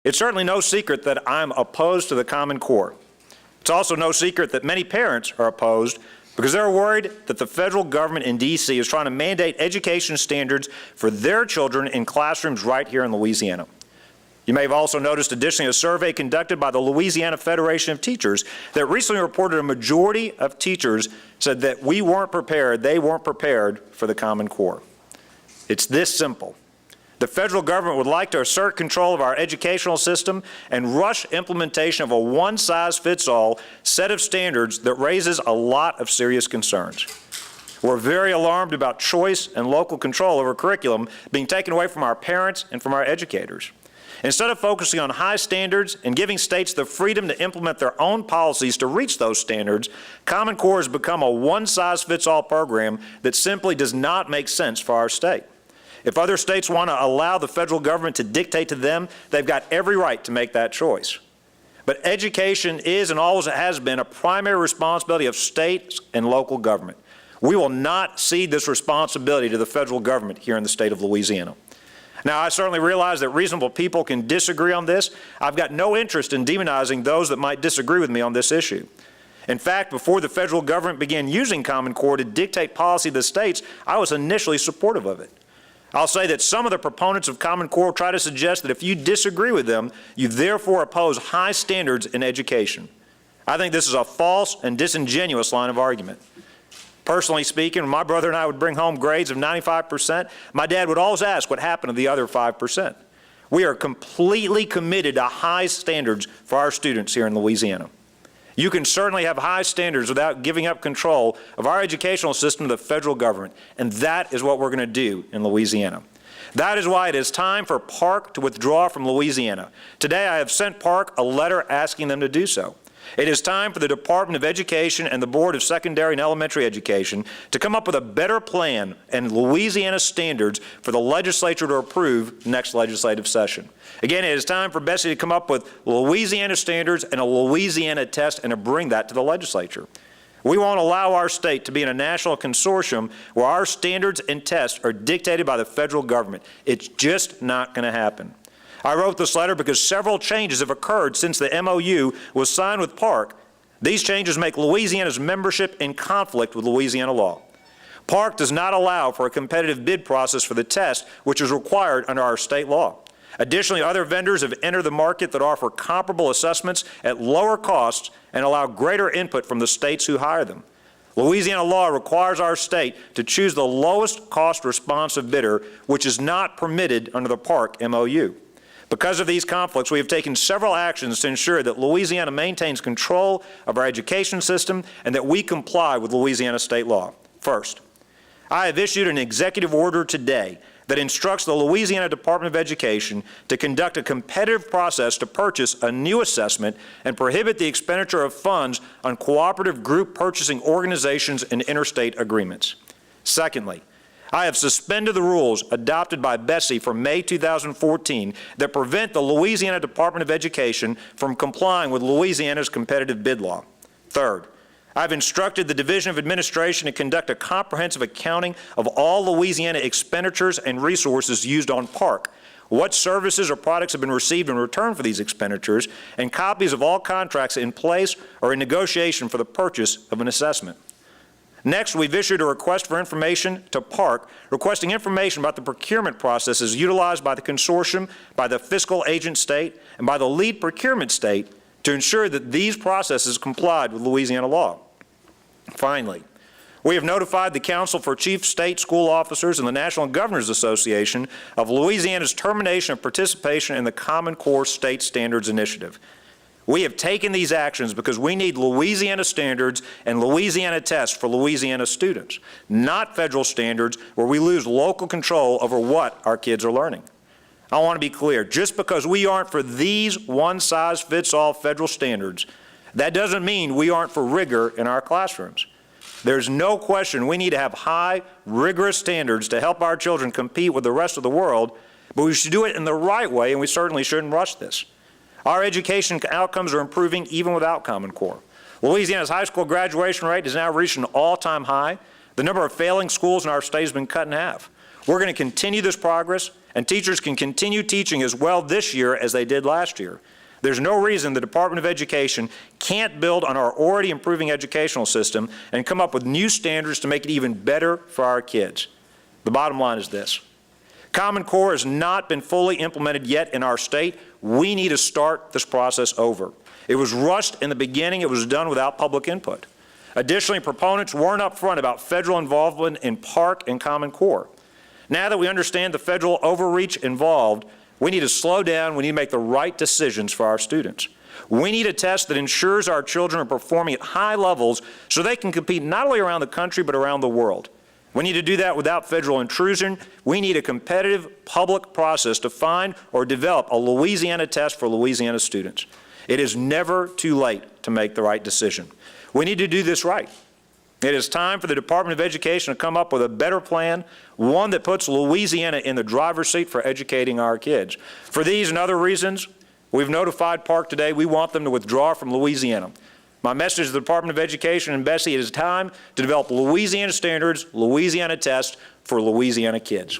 It's certainly no secret that I'm opposed to the Common Core. It's also no secret that many parents are opposed because they're worried that the federal government in D.C. is trying to mandate education standards for their children in classrooms right here in Louisiana. You may have also noticed additionally a survey conducted by the Louisiana Federation of Teachers that recently reported a majority of teachers said that they weren't prepared for the Common Core. It's this simple. The federal government would like to assert control of our educational system and rush implementation of a one-size-fits-all set of standards that raises a lot of serious concerns. We're very alarmed about choice and local control over curriculum being taken away from our parents and from our educators. Instead of focusing on high standards and giving states the freedom to implement their own policies to reach those standards, Common Core has become a one-size-fits-all program that simply does not make sense for our state. If other states want to allow the federal government to dictate to them, they've got every right to make that choice. But education is and always has been a primary responsibility of states and local government. We will not cede this responsibility to the federal government here in the state of Louisiana. Now, I certainly realize that reasonable people can disagree on this. I've got no interest in demonizing those that might disagree with me on this issue. In fact, before the federal government began using Common Core to dictate policy to the states, I was initially supportive of it. I'll say that some of the proponents of Common Core try to suggest that if you disagree with them, you therefore oppose high standards in education. I think this is a false and disingenuous line of argument. Personally speaking, when my brother and I would bring home grades of 95%, my dad would always ask what happened to the other 5%. We are completely committed to high standards for our students here in Louisiana. You can certainly have high standards without giving up control of our educational system to the federal government, and that is what we're going to do in Louisiana. That is why it is time for PARCC to withdraw from Louisiana. Today I have sent PARCC a letter asking them to do so. It is time for the Department of Education and the Board of Secondary and Elementary Education to come up with a better plan and Louisiana standards for the legislature to approve next legislative session. Again, it is time for Bessie to come up with Louisiana standards and a Louisiana test and to bring that to the legislature. We won't allow our state to be in a national consortium where our standards and tests are dictated by the federal government. It's just not going to happen. I wrote this letter because several changes have occurred since the MOU was signed with PARCC. These changes make Louisiana's membership in conflict with Louisiana law. PARCC does not allow for a competitive bid process for the test, which is required under our state law. Additionally, other vendors have entered the market that offer comparable assessments at lower costs and allow greater input from the states who hire them. Louisiana law requires our state to choose the lowest cost responsive bidder, which is not permitted under the PARCC MOU. Because of these conflicts, we have taken several actions to ensure that Louisiana maintains control of our education system and that we comply with Louisiana state law. First, I have issued an executive order today that instructs the Louisiana Department of Education to conduct a competitive process to purchase a new assessment and prohibit the expenditure of funds on cooperative group purchasing organizations and interstate agreements. Secondly, I have suspended the rules adopted by Bessie from May 2014 that prevent the Louisiana Department of Education from complying with Louisiana's competitive bid law. Third, I've instructed the Division of Administration to conduct a comprehensive accounting of all Louisiana expenditures and resources used on PARCC, what services or products have been received in return for these expenditures, and copies of all contracts in place or in negotiation for the purchase of an assessment. Next, we've issued a request for information to PARCC, requesting information about the procurement processes utilized by the consortium, by the fiscal agent state, and by the lead procurement state to ensure that these processes complied with Louisiana law. Finally, we have notified the Council for Chief State School Officers and the National Governors Association of Louisiana's termination of participation in the Common Core State Standards Initiative. We have taken these actions because we need Louisiana standards and Louisiana tests for Louisiana students, not federal standards where we lose local control over what our kids are learning. I want to be clear, just because we aren't for these one-size-fits-all federal standards, that doesn't mean we aren't for rigor in our classrooms. There's no question we need to have high, rigorous standards to help our children compete with the rest of the world, but we should do it in the right way, and we certainly shouldn't rush this. Our education outcomes are improving even without Common Core. Louisiana's high school graduation rate has now reached an all-time high. The number of failing schools in our state has been cut in half. We're going to continue this progress, and teachers can continue teaching as well this year as they did last year. There's no reason the Department of Education can't build on our already improving educational system and come up with new standards to make it even better for our kids. The bottom line is this. Common Core has not been fully implemented yet in our state. We need to start this process over. It was rushed in the beginning. It was done without public input. Additionally, proponents weren't upfront about federal involvement in PARCC and Common Core. Now that we understand the federal overreach involved, we need to slow down. We need to make the right decisions for our students. We need a test that ensures our children are performing at high levels so they can compete not only around the country but around the world. We need to do that without federal intrusion. We need a competitive public process to find or develop a Louisiana test for Louisiana students. It is never too late to make the right decision. We need to do this right. It is time for the Department of Education to come up with a better plan, one that puts Louisiana in the driver's seat for educating our kids. For these and other reasons, we've notified PARCC today we want them to withdraw from Louisiana. My message to the Department of Education and Bessie, it is time to develop Louisiana standards, Louisiana tests for Louisiana kids.